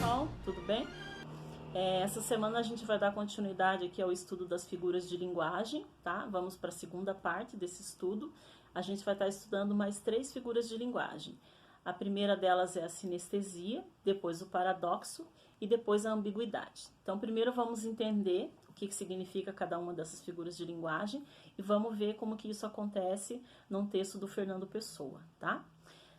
pessoal, tudo bem? Essa semana a gente vai dar continuidade aqui ao estudo das figuras de linguagem, tá? Vamos para a segunda parte desse estudo. A gente vai estar estudando mais 3 figuras de linguagem. A primeira delas é a sinestesia, depois o paradoxo e depois a ambiguidade. Então, primeiro vamos entender o que significa cada uma dessas figuras de linguagem e vamos ver como que isso acontece num texto do Fernando Pessoa, tá?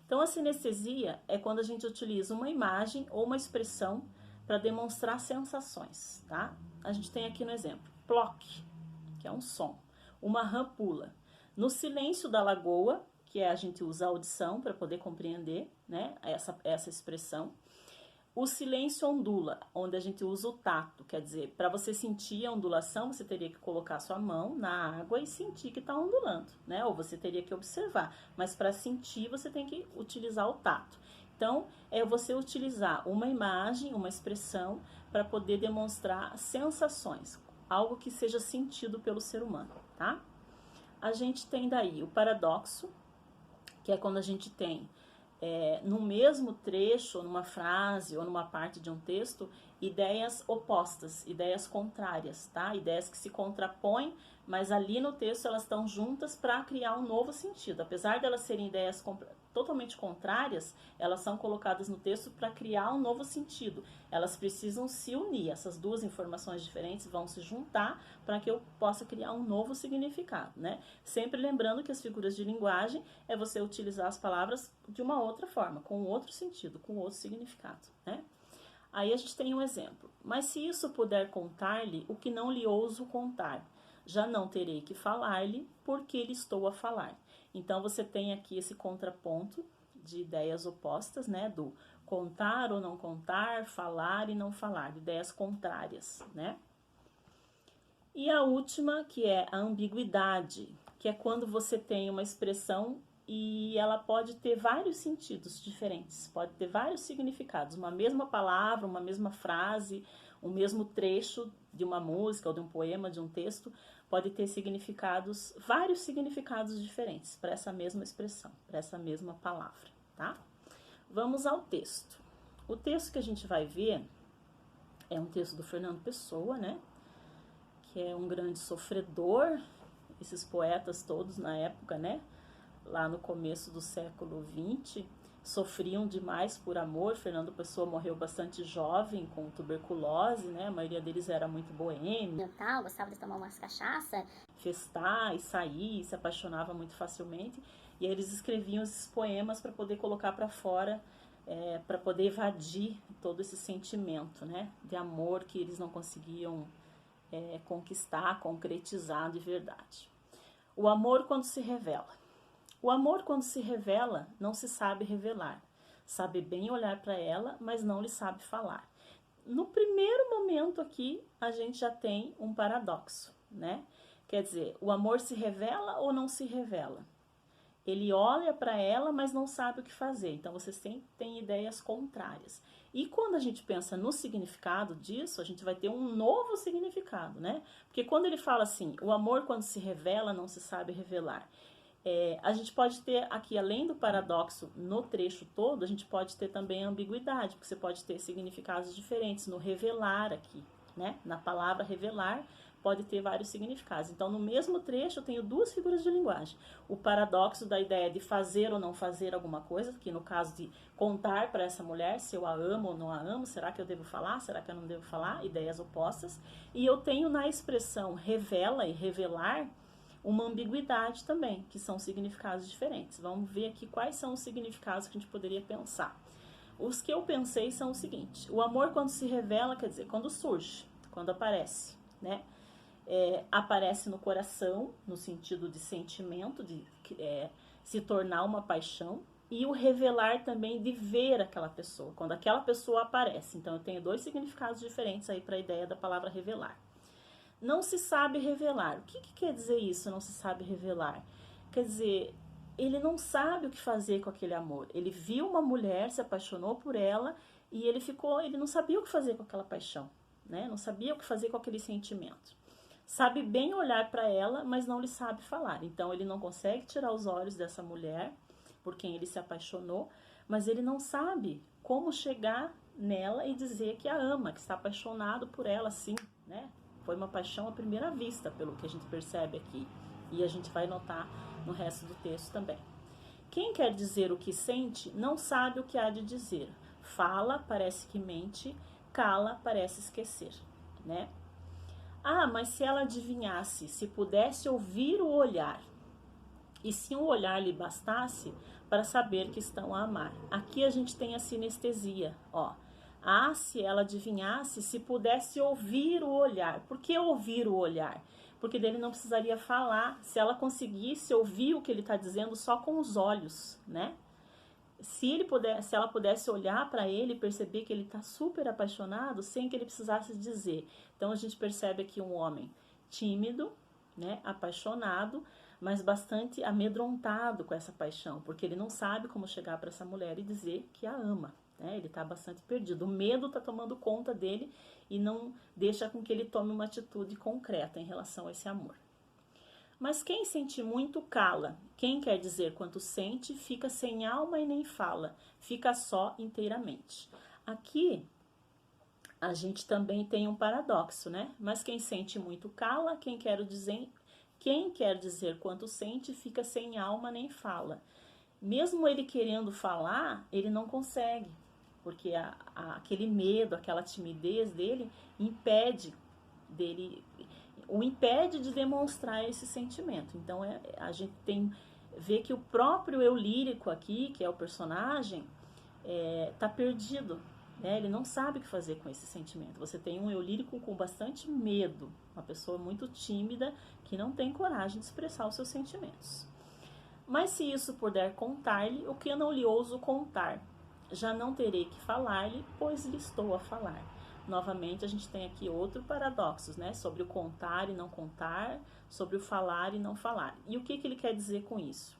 Então, a sinestesia é quando a gente utiliza uma imagem ou uma expressão para demonstrar sensações, tá? A gente tem aqui no exemplo, ploc, que é um som, uma rã pula. No silêncio da lagoa, que é a gente usa a audição para poder compreender, né, essa expressão. O silêncio ondula, onde a gente usa o tato, quer dizer, para você sentir a ondulação, você teria que colocar sua mão na água e sentir que está ondulando, né? Ou você teria que observar, mas para sentir você tem que utilizar o tato. Então, é você utilizar uma imagem, uma expressão, para poder demonstrar sensações, algo que seja sentido pelo ser humano, tá? A gente tem daí o paradoxo, que é quando a gente tem no mesmo trecho, ou numa frase, ou numa parte de um texto, ideias opostas, ideias contrárias, tá? Ideias que se contrapõem, mas ali no texto elas estão juntas para criar um novo sentido. Apesar de elas serem ideias totalmente contrárias, elas são colocadas no texto para criar um novo sentido. Elas precisam se unir, essas duas informações diferentes vão se juntar para que eu possa criar um novo significado, né? Sempre lembrando que as figuras de linguagem é você utilizar as palavras de uma outra forma, com outro sentido, com outro significado, né? Aí a gente tem um exemplo. Mas se isso puder contar-lhe o que não lhe ouso contar, já não terei que falar-lhe, porque lhe estou a falar. Então você tem aqui esse contraponto de ideias opostas, né? Do contar ou não contar, falar e não falar, de ideias contrárias, né? E a última, que é a ambiguidade, que é quando você tem uma expressão e ela pode ter vários sentidos diferentes, pode ter vários significados. Uma mesma palavra, uma mesma frase, um mesmo trecho de uma música ou de um poema, de um texto, pode ter significados, vários significados diferentes para essa mesma expressão, para essa mesma palavra, tá? Vamos ao texto. O texto que a gente vai ver é um texto do Fernando Pessoa, né? Que é um grande sofredor, esses poetas todos na época, né? Lá no começo do século XX, sofriam demais por amor. Fernando Pessoa morreu bastante jovem, com tuberculose, né? A maioria deles era muito boêmio, gostava de tomar umas cachaça, festar e sair, se apaixonava muito facilmente. E aí eles escreviam esses poemas para poder colocar para fora, para poder evadir todo esse sentimento, né? De amor que eles não conseguiam conquistar, concretizar de verdade. O amor quando se revela. O amor, quando se revela, não se sabe revelar. Sabe bem olhar para ela, mas não lhe sabe falar. No primeiro momento aqui, a gente já tem um paradoxo, né? Quer dizer, o amor se revela ou não se revela? Ele olha para ela, mas não sabe o que fazer. Então, vocês têm ideias contrárias. E quando a gente pensa no significado disso, a gente vai ter um novo significado, né? Porque quando ele fala assim, o amor quando se revela, não se sabe revelar. A gente pode ter aqui, além do paradoxo no trecho todo, a gente pode ter também a ambiguidade, porque você pode ter significados diferentes no revelar aqui, né? Na palavra revelar pode ter vários significados. Então, no mesmo trecho, eu tenho duas figuras de linguagem. O paradoxo da ideia de fazer ou não fazer alguma coisa, que no caso de contar para essa mulher se eu a amo ou não a amo, será que eu devo falar, será que eu não devo falar? Ideias opostas. E eu tenho na expressão revela e revelar uma ambiguidade também, que são significados diferentes. Vamos ver aqui quais são os significados que a gente poderia pensar. Os que eu pensei são o seguinte: o amor quando se revela, quer dizer, quando surge, quando aparece, né? Aparece no coração, no sentido de sentimento, de se tornar uma paixão, e o revelar também de ver aquela pessoa, quando aquela pessoa aparece. Então eu tenho dois significados diferentes aí para a ideia da palavra revelar. Não se sabe revelar. O que quer dizer isso, não se sabe revelar? Quer dizer, ele não sabe o que fazer com aquele amor. Ele viu uma mulher, se apaixonou por ela e ele não sabia o que fazer com aquela paixão, né? Não sabia o que fazer com aquele sentimento. Sabe bem olhar para ela, mas não lhe sabe falar. Então ele não consegue tirar os olhos dessa mulher, por quem ele se apaixonou, mas ele não sabe como chegar nela e dizer que a ama, que está apaixonado por ela, sim, né? Foi uma paixão à primeira vista, pelo que a gente percebe aqui, e a gente vai notar no resto do texto também. Quem quer dizer o que sente, não sabe o que há de dizer. Fala, parece que mente, cala, parece esquecer, né? Ah, mas se ela adivinhasse, se pudesse ouvir o olhar, e se o olhar lhe bastasse para saber que estão a amar. Aqui a gente tem a sinestesia, ó. Ah, se ela adivinhasse, se pudesse ouvir o olhar. Por que ouvir o olhar? Porque dele não precisaria falar, se ela conseguisse ouvir o que ele está dizendo só com os olhos, né? Se ela pudesse olhar para ele e perceber que ele está super apaixonado, sem que ele precisasse dizer. Então a gente percebe aqui um homem tímido, né, apaixonado, mas bastante amedrontado com essa paixão, porque ele não sabe como chegar para essa mulher e dizer que a ama, né? Ele está bastante perdido. O medo está tomando conta dele e não deixa com que ele tome uma atitude concreta em relação a esse amor. Mas quem sente muito cala. Quem quer dizer quanto sente, fica sem alma e nem fala, fica só inteiramente. Aqui a gente também tem um paradoxo, né? Mas quem sente muito cala, quem quer dizer quanto sente, fica sem alma nem fala. Mesmo ele querendo falar, ele não consegue, porque aquele medo, aquela timidez dele o impede de demonstrar esse sentimento. Então a gente vê que o próprio eu lírico aqui, que é o personagem, tá perdido, né? Ele não sabe o que fazer com esse sentimento. Você tem um eu lírico com bastante medo, uma pessoa muito tímida que não tem coragem de expressar os seus sentimentos. Mas se isso puder contar-lhe, o que eu não lhe ouso contar, já não terei que falar-lhe, pois lhe estou a falar. Novamente a gente tem aqui outro paradoxo, né? Sobre o contar e não contar, sobre o falar e não falar. E o que ele quer dizer com isso?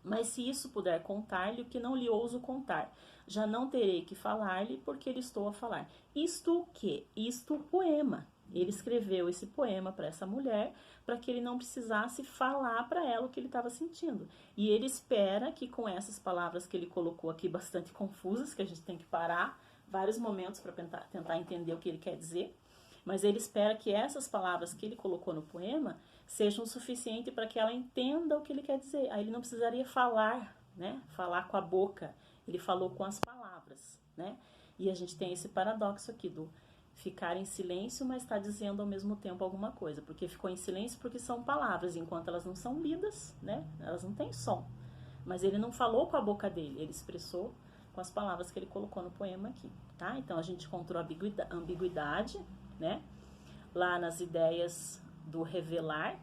Mas se isso puder contar-lhe, o que não lhe ouso contar, já não terei que falar-lhe, porque lhe estou a falar. Isto o quê? Isto o poema. Ele escreveu esse poema para essa mulher, para que ele não precisasse falar para ela o que ele estava sentindo. E ele espera que com essas palavras que ele colocou aqui, bastante confusas, que a gente tem que parar vários momentos para tentar entender o que ele quer dizer, mas ele espera que essas palavras que ele colocou no poema sejam o suficiente para que ela entenda o que ele quer dizer. Aí ele não precisaria falar, né? Falar com a boca. Ele falou com as palavras, né? E a gente tem esse paradoxo aqui do ficar em silêncio, mas está dizendo ao mesmo tempo alguma coisa. Porque ficou em silêncio porque são palavras, enquanto elas não são lidas, né? Elas não têm som. Mas ele não falou com a boca dele, ele expressou com as palavras que ele colocou no poema aqui, tá? Então a gente encontrou a ambiguidade, né? Lá nas ideias do revelar.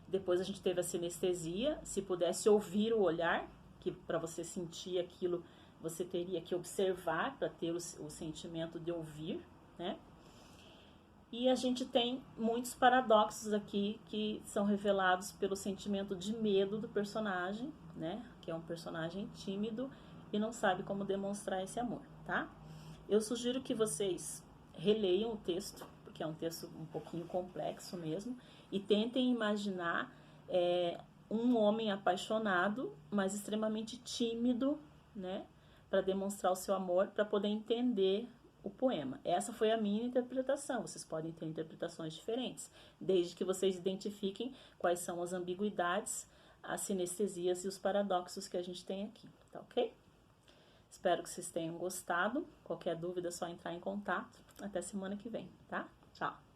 Depois a gente teve a sinestesia, se pudesse ouvir o olhar, que para você sentir aquilo, você teria que observar para ter o sentimento de ouvir, né? E a gente tem muitos paradoxos aqui que são revelados pelo sentimento de medo do personagem, né? Que é um personagem tímido e não sabe como demonstrar esse amor, tá? Eu sugiro que vocês releiam o texto, porque é um texto um pouquinho complexo mesmo, e tentem imaginar um homem apaixonado, mas extremamente tímido, né? Para demonstrar o seu amor, para poder entender o poema. Essa foi a minha interpretação. Vocês podem ter interpretações diferentes, desde que vocês identifiquem quais são as ambiguidades, as sinestesias e os paradoxos que a gente tem aqui, tá ok? Espero que vocês tenham gostado. Qualquer dúvida é só entrar em contato. Até semana que vem, tá? Tchau!